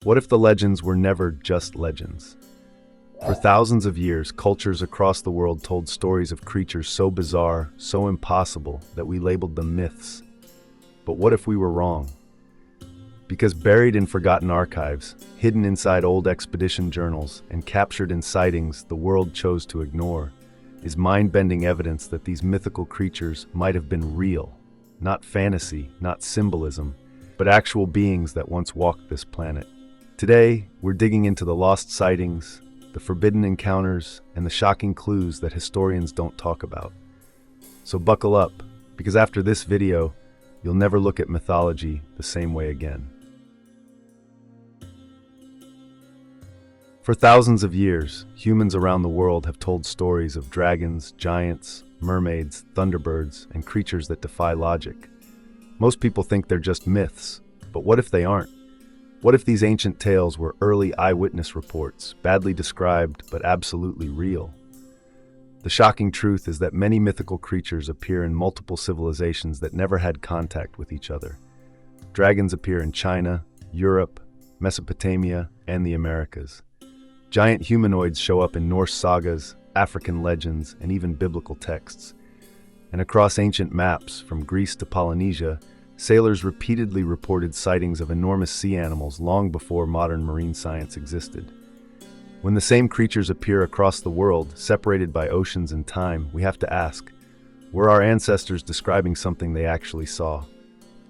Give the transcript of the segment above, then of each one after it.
What if the legends were never just legends? For thousands of years, cultures across the world told stories of creatures so bizarre, so impossible, that we labeled them myths. But what if we were wrong? Because buried in forgotten archives, hidden inside old expedition journals, and captured in sightings the world chose to ignore, is mind-bending evidence that these mythical creatures might have been real. Not fantasy, not symbolism, but actual beings that once walked this planet. Today, we're digging into the lost sightings, the forbidden encounters, and the shocking clues that historians don't talk about. So buckle up, because after this video, you'll never look at mythology the same way again. For thousands of years, humans around the world have told stories of dragons, giants, mermaids, thunderbirds, and creatures that defy logic. Most people think they're just myths, but what if they aren't? What if these ancient tales were early eyewitness reports, badly described but absolutely real? The shocking truth is that many mythical creatures appear in multiple civilizations that never had contact with each other. Dragons appear in China, Europe, Mesopotamia, and the Americas. Giant humanoids show up in Norse sagas, African legends, and even biblical texts. And across ancient maps, from Greece to Polynesia, sailors repeatedly reported sightings of enormous sea animals long before modern marine science existed. When the same creatures appear across the world, separated by oceans and time, we have to ask, were our ancestors describing something they actually saw?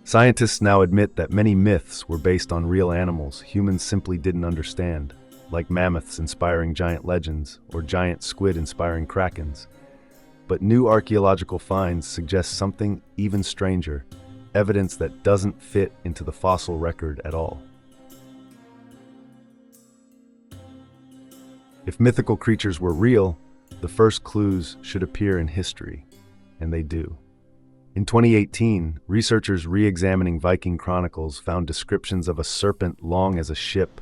Scientists now admit that many myths were based on real animals humans simply didn't understand, like mammoths inspiring giant legends or giant squid inspiring krakens. But new archaeological finds suggest something even stranger, evidence that doesn't fit into the fossil record at all. If mythical creatures were real, the first clues should appear in history, and they do. In 2018, researchers re-examining Viking chronicles found descriptions of a serpent long as a ship,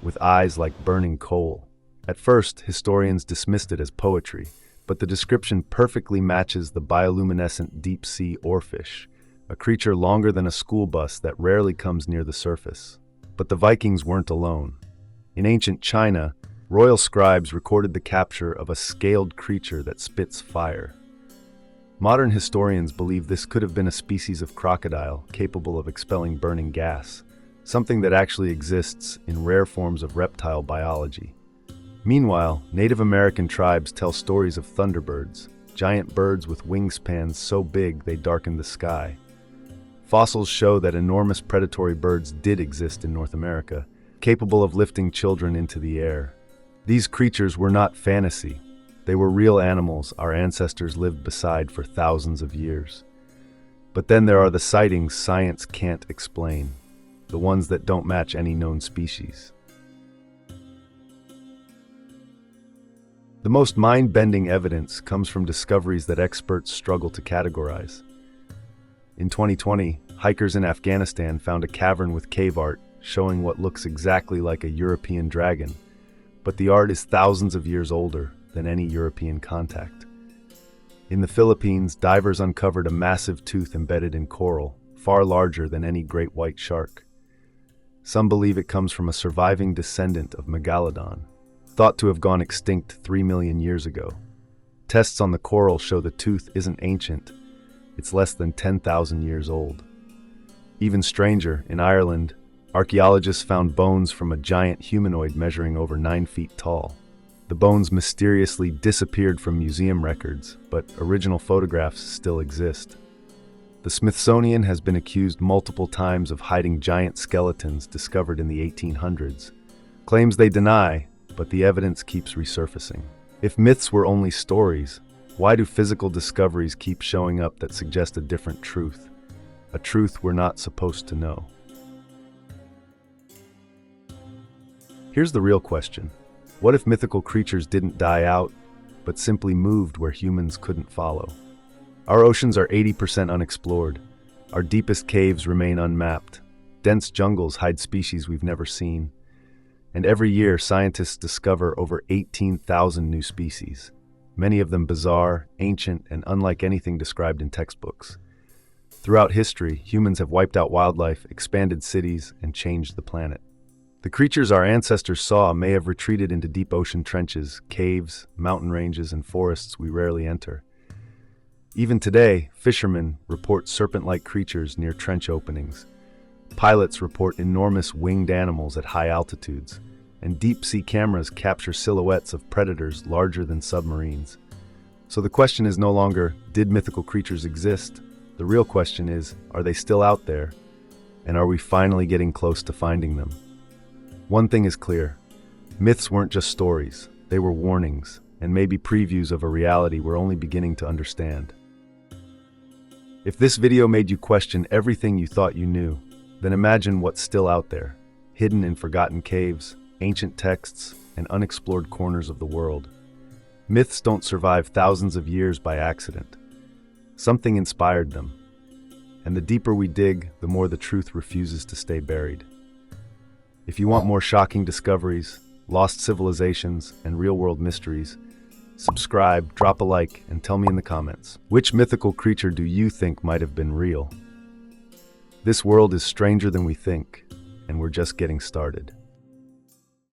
with eyes like burning coal. At first, historians dismissed it as poetry, but the description perfectly matches the bioluminescent deep-sea oarfish, a creature longer than a school bus that rarely comes near the surface. But the Vikings weren't alone. In ancient China, royal scribes recorded the capture of a scaled creature that spits fire. Modern historians believe this could have been a species of crocodile capable of expelling burning gas, something that actually exists in rare forms of reptile biology. Meanwhile, Native American tribes tell stories of thunderbirds, giant birds with wingspans so big they darken the sky. Fossils show that enormous predatory birds did exist in North America, capable of lifting children into the air. These creatures were not fantasy. They were real animals our ancestors lived beside for thousands of years. But then there are the sightings science can't explain, the ones that don't match any known species. The most mind-bending evidence comes from discoveries that experts struggle to categorize. In 2020, hikers in Afghanistan found a cavern with cave art showing what looks exactly like a European dragon, but the art is thousands of years older than any European contact. In the Philippines, divers uncovered a massive tooth embedded in coral, far larger than any great white shark. Some believe it comes from a surviving descendant of Megalodon, thought to have gone extinct 3 million years ago. Tests on the coral show the tooth isn't ancient. It's less than 10,000 years old. Even stranger, in Ireland, archaeologists found bones from a giant humanoid measuring over 9 feet tall. The bones mysteriously disappeared from museum records, but original photographs still exist. The Smithsonian has been accused multiple times of hiding giant skeletons discovered in the 1800s. Claims they deny, but the evidence keeps resurfacing. If myths were only stories, why do physical discoveries keep showing up that suggest a different truth? A truth we're not supposed to know. Here's the real question. What if mythical creatures didn't die out, but simply moved where humans couldn't follow? Our oceans are 80% unexplored. Our deepest caves remain unmapped. Dense jungles hide species we've never seen. And every year, scientists discover over 18,000 new species. Many of them bizarre, ancient, and unlike anything described in textbooks. Throughout history, humans have wiped out wildlife, expanded cities, and changed the planet. The creatures our ancestors saw may have retreated into deep ocean trenches, caves, mountain ranges, and forests we rarely enter. Even today, fishermen report serpent-like creatures near trench openings. Pilots report enormous winged animals at high altitudes, and deep-sea cameras capture silhouettes of predators larger than submarines. So the question is no longer, did mythical creatures exist? The real question is, are they still out there? And are we finally getting close to finding them? One thing is clear. Myths weren't just stories. They were warnings, and maybe previews of a reality we're only beginning to understand. If this video made you question everything you thought you knew, then imagine what's still out there, hidden in forgotten caves, ancient texts, and unexplored corners of the world. Myths don't survive thousands of years by accident. Something inspired them. And the deeper we dig, the more the truth refuses to stay buried. If you want more shocking discoveries, lost civilizations, and real-world mysteries, subscribe, drop a like, and tell me in the comments, which mythical creature do you think might have been real? This world is stranger than we think, and we're just getting started.